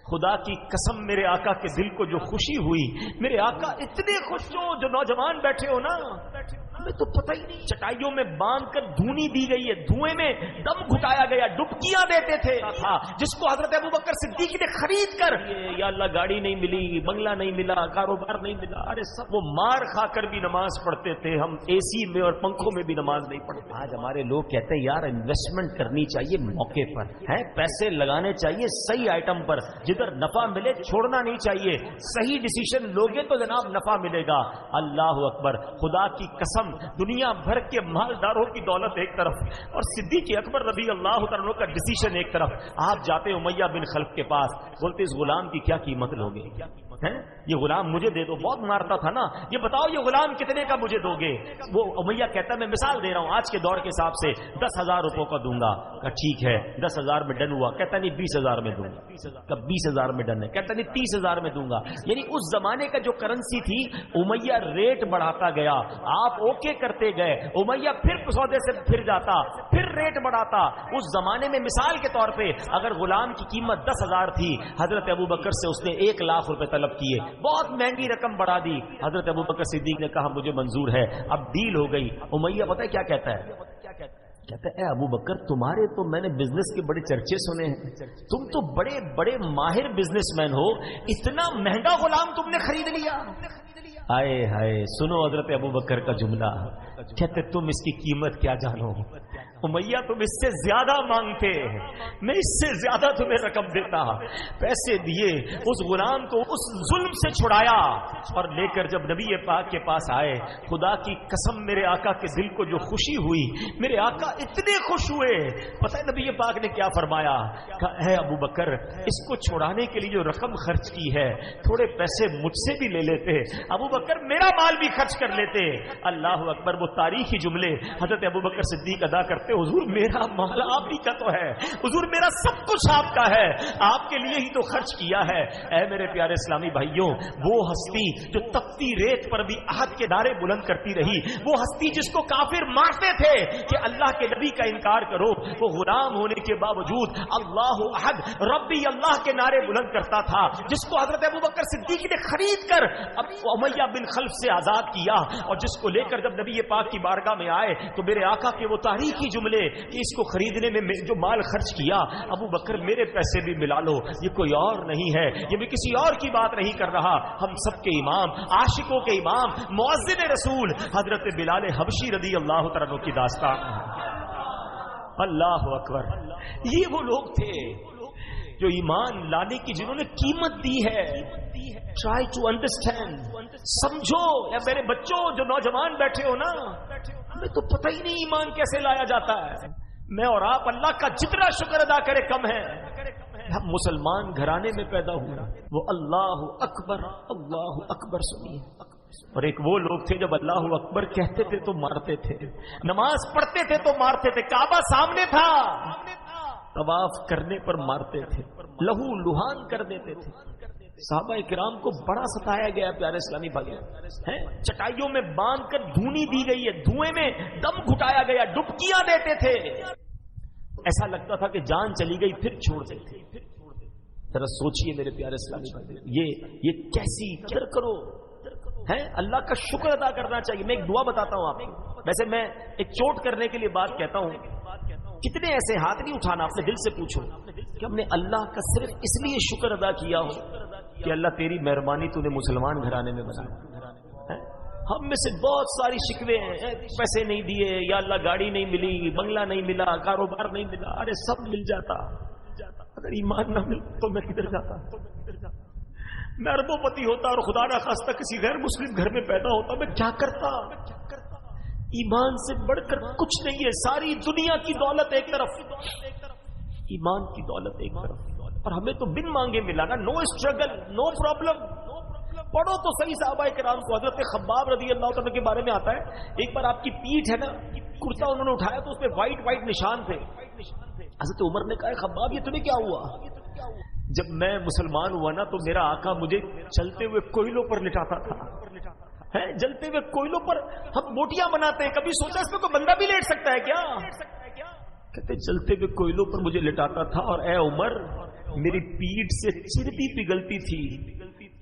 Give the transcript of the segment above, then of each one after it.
خدا کی قسم میرے آقا کے دل کو جو خوشی ہوئی، میرے آقا اتنے خوش ہو، جو نوجوان بیٹھے ہو نا، ہمیں تو پتہ ہی نہیں، چٹائیوں میں باندھ کر دھونی دی گئی ہے، دھوئیں میں دم گھٹایا گیا، ڈبکیاں دیتے تھے، جس کو حضرت ابوبکر صدیق نے خرید کر، یا اللہ گاڑی نہیں ملی، بنگلہ نہیں ملا، کاروبار نہیں ملا، ارے سب وہ مار کھا کر بھی نماز پڑھتے تھے، ہم اے سی میں اور پنکھوں میں بھی نماز نہیں پڑھتے۔ آج ہمارے لوگ کہتے ہیں یار انویسٹمنٹ کرنی چاہیے موقع پر، ہے پیسے لگانے چاہیے صحیح آئٹم پر، جدھر نفع ملے چھوڑنا نہیں چاہیے، صحیح ڈیسیشن لوگے تو جناب نفع ملے گا۔ اللہ اکبر، خدا کی قسم دنیا بھر کے مالداروں کی دولت ایک طرف اور صدیق اکبر رضی اللہ عنہ کا ڈیسیشن ایک طرف، آپ جاتے امیہ بن خلف کے پاس، بولتے اس غلام کی کیا قیمت لوگے؟ یہ غلام مجھے دے دو، بہت مارتا تھا نا، یہ بتاؤ یہ غلام کتنے کا مجھے دو گے؟ وہ امیہ کہتا ہے میں مثال دے رہا ہوں آج کے دور کے حساب سے 10,000 روپوں کا دوں گا۔ کہا ٹھیک ہے 10,000 میں ڈن ہوا، کہتا نہیں 20,000 میں دوں گا، کہا 20,000 میں ڈن ہے، کہتا نہیں 30,000 میں دوں گا۔ یعنی اس زمانے کا جو کرنسی تھی امیہ ریٹ بڑھاتا گیا، آپ اوکے کرتے گئے، امیہ پھر سودے سے پھر جاتا، پھر ریٹ بڑھاتا۔ اس زمانے میں مثال کے طور پہ اگر غلام کی قیمت 10,000 تھی، حضرت ابوبکر سے اس نے 1 لاکھ روپے طلب کیے، بہت مہنگی رقم بڑھا دی۔ حضرت ابوبکر صدیق نے کہا مجھے منظور ہے، اب ڈیل ہو گئی۔ امیہ پتہ ہے کیا کہتا ہے؟ کہتا ہے اے ابو بکر تمہارے تو میں نے بزنس کے بڑے چرچے سنے ہیں، تم تو بڑے بڑے ماہر بزنس مین ہو، اتنا مہنگا غلام تم نے خرید لیا۔ آئے ہائے، سنو حضرت ابو بکر کا جملہ، کہتے تم اس کی قیمت کیا جانو؟ امیہ تم اس سے زیادہ مانگتے، میں اس سے زیادہ تمہیں رقم دیتا۔ پیسے دیے، اس غلام کو اس ظلم سے چھڑایا اور لے کر جب نبی پاک کے پاس آئے، خدا کی قسم میرے آقا کے دل کو جو خوشی ہوئی، میرے آقا اتنے خوش ہوئے، پتہ ہے نبی پاک نے کیا فرمایا؟ کہا اے ابو بکر اس کو چھڑانے کے لیے جو رقم خرچ کی ہے تھوڑے پیسے مجھ سے بھی لے لیتے، ابو بکر میرا مال بھی خرچ کر لیتے۔ اللہ اکبر، وہ تاریخی جملے حضرت ابو بکر صدیق ادا کرتے، حضور میرا مال آپ ہی کا تو ہے، حضور میرا سب کچھ آپ کا ہے، آپ کے لیے ہی تو خرچ کیا ہے۔ اے میرے پیارے اسلامی بھائیوں، وہ ہستی جو تپتی ریت پر بھی عہد کے نعرے بلند کرتی رہی، وہ ہستی جس کو کافر مارتے تھے کہ اللہ کے نبی کا انکار کرو، وہ غلام ہونے کے باوجود اللہ احد ربی اللہ کے نعرے بلند کرتا تھا، جس کو حضرت ابوبکر صدیق نے خرید کر امیہ بن خلف سے آزاد کیا، اور جس کو لے کر جب نبی پاک کی بارگاہ میں آئے تو میرے آقا کے وہ تاریخی جملے کہ اس کو خریدنے میں جو مال خرچ کیا، ابو بکر میرے پیسے بھی ملا لو، یہ کوئی اور نہیں ہے، یہ میں کسی اور کی بات نہیں کر رہا، ہم سب کے امام، عاشقوں کے امام، مؤذن رسول حضرت بلال حبشی رضی اللہ تعالیٰ عنہ کی داستان۔ اللہ اکبر، یہ وہ لوگ تھے جو ایمان لانے کی جنہوں نے قیمت دی ہے۔ ٹرائی ٹو انڈرسٹینڈ، سمجھو یا میرے بچوں جو نوجوان بیٹھے ہو نا، ہمیں تو پتہ ہی نہیں ایمان کیسے لایا جاتا ہے۔ میں اور آپ اللہ کا جتنا شکر ادا کرے کم ہے۔ ہم مسلمان گھرانے میں پیدا ہوئے، وہ اللہ اکبر سنیے، اور ایک وہ لوگ تھے جب اللہ اکبر کہتے تھے تو مارتے تھے، نماز پڑھتے تھے تو مارتے تھے، کعبہ سامنے تھا طواف کرنے پر مارتے تھے، لہو لہان کر دیتے تھے۔ صحابہ کرام کو بڑا ستایا گیا پیارے اسلامی بھائی، چٹائیوں میں باندھ کر دھونی دی گئی ہے، دھوئیں میں دم گھٹایا گیا، ڈبکیاں دیتے تھے، ایسا لگتا تھا کہ جان چلی گئی پھر چھوڑ دیتے۔ ذرا سوچئے میرے پیارے اسلامی بھائی، یہ کیسی قدر کرو ہے، اللہ کا شکر ادا کرنا چاہیے۔ میں ایک دعا بتاتا ہوں آپ کو، ویسے میں ایک چوٹ کرنے کے لیے بات کہتا ہوں، کتنے ایسے ہاتھ نہیں اٹھانا، اپنے دل سے پوچھو کہ ہم نے اللہ کا صرف اس لیے شکر ادا کیا ہو کہ اللہ تیری مہربانی تو نے مسلمان گھرانے میں بنایا۔ ہم میں سے بہت ساری شکوے ہیں، پیسے نہیں دیے، یا اللہ گاڑی نہیں ملی، بنگلہ نہیں ملا، کاروبار نہیں ملا، ارے سب مل جاتا، اگر ایمان نہ مل تو میں کدھر جاتا؟ میں اربوں پتی ہوتا اور خدا نہ خواستہ کسی غیر مسلم گھر میں پیدا ہوتا، میں کیا کرتا؟ ایمان سے بڑھ کر کچھ نہیں ہے، ساری دنیا کی دولت ایک طرف، ایمان کی دولت ایک طرف، اور ہمیں تو بن مانگے ملا نا، نو اسٹرگل نو پرابلم۔ پڑھو تو صحیح صحابہ کرام کو، حضرت خباب رضی اللہ تعالیٰ کے بارے میں آتا ہے، ایک بار آپ کی پیٹھ ہے نا، کرتا انہوں نے اٹھایا تو اس پہ وائٹ نشان تھے، حضرت عمر نے کہا خباب یہ تمہیں کیا ہوا؟ جب میں مسلمان ہوا نا تو میرا آقا مجھے چلتے ہوئے کوئلوں پر لٹاتا تھا، جلتے ہوئے کوئلوں پر ہم موٹیاں بناتے ہیں، کبھی سوچا اس میں کوئی بندہ بھی لیٹ سکتا ہے کیا؟ کہتے جلتے ہوئے کوئلوں پر مجھے لٹاتا تھا، اور اے عمر میری پیٹھ سے چربی پگھلتی تھی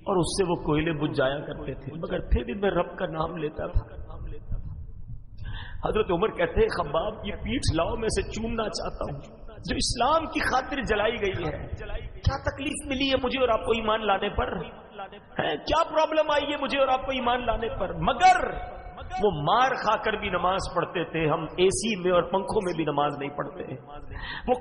اور اس سے وہ کوئلے بجھ جایا کرتے تھے، مگر پھر بھی میں رب کا نام لیتا تھا۔ حضرت عمر کہتے ہیں خباب یہ پیٹھ لاؤ، میں اسے چومنا چاہتا ہوں جو اسلام کی خاطر جلائی گئی ہے۔ کیا تکلیف ملی ہے مجھے اور آپ کو ایمان لانے پر؟ کیا پرابلم آئی ہے مجھے اور آپ کو ایمان لانے پر؟ مگر وہ مار کھا کر بھی نماز پڑھتے تھے، ہم اے سی میں اور پنکھوں میں بھی نماز نہیں پڑھتے۔ وہ